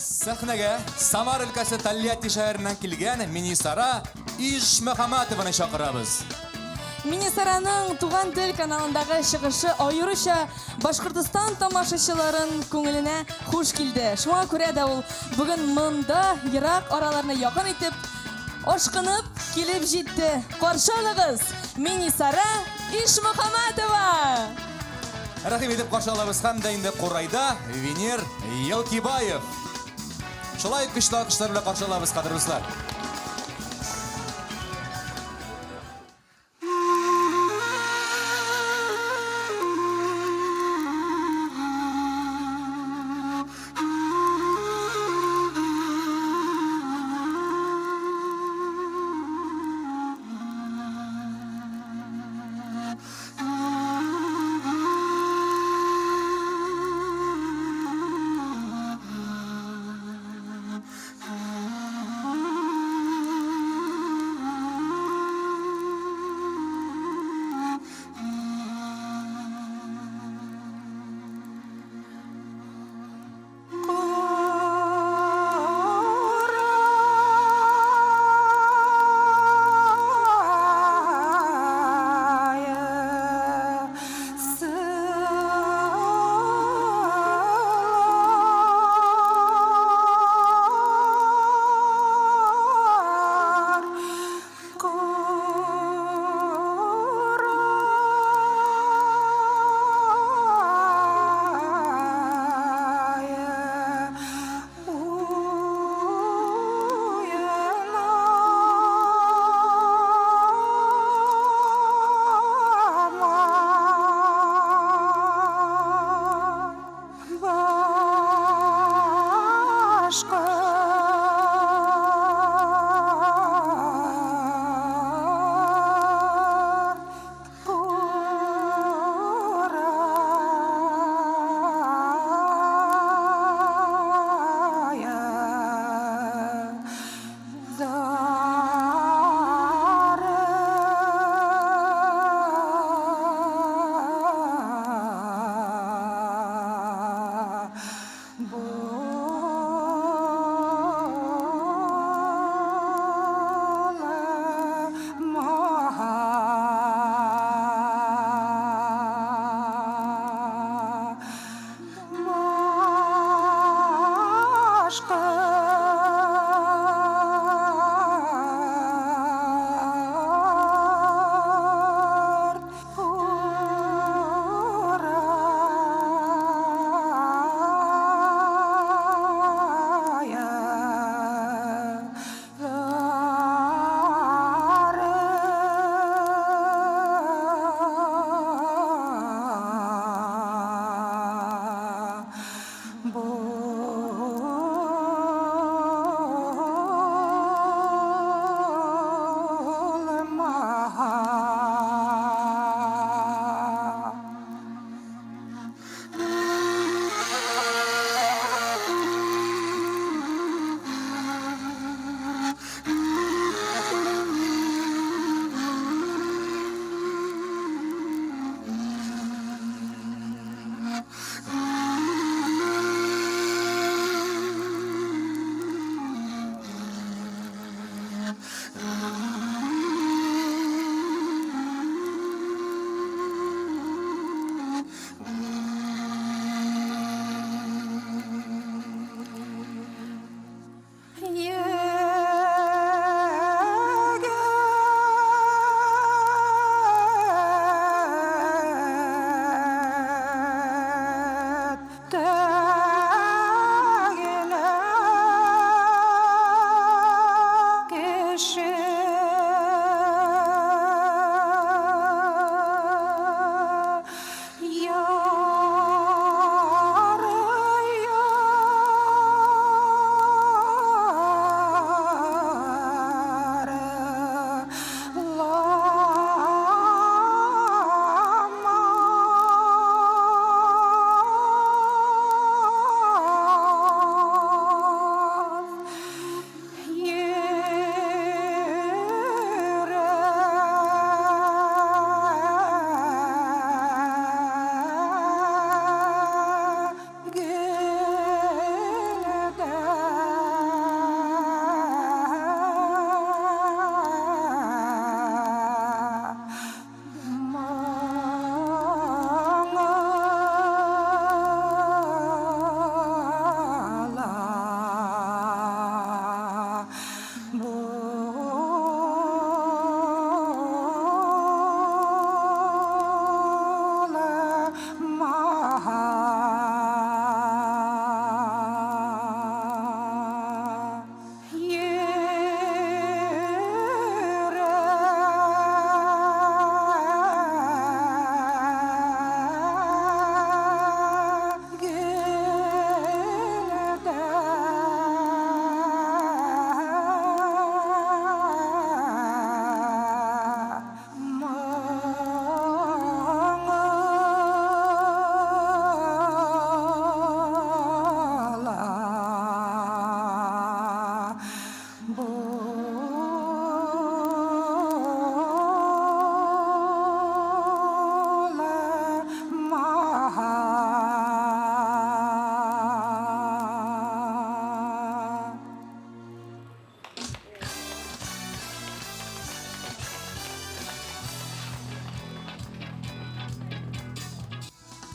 Sahnaga Samar өлkәсе Тольятти шәһәреннән килгән Минисара Ишмөхәмәтованы чакырабыз. Минисараның Туган тел каналындагы чыгышы аеруча Башкортстан тамашачыларын күңеленә хуш килде. Шуңа күрә дә ул бүген монда ерак араларны якын итеп, ашкынып килеп җитте. Каршы алыгыз, Минисара Ишмөхәмәтова! Рәхим итеп каршы алабыз һәм дә инде Курайда Венер Елкибаев. Шулай көчле алкышлар белән каршы алабыз, кадерле дуслар.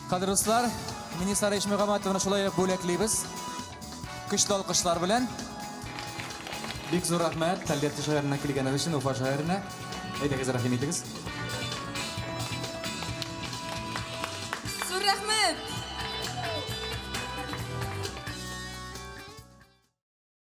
Кадрлы дуслар, Минисара Ишмөхәмәтовны шулай бүләклибез. Көчле алкышлар белән. Бик зур рәхмәт Тәлгат шәһәренә килгәнегез өчен, Уфа шәһәренә. Әйдәгез, рәхим итегез.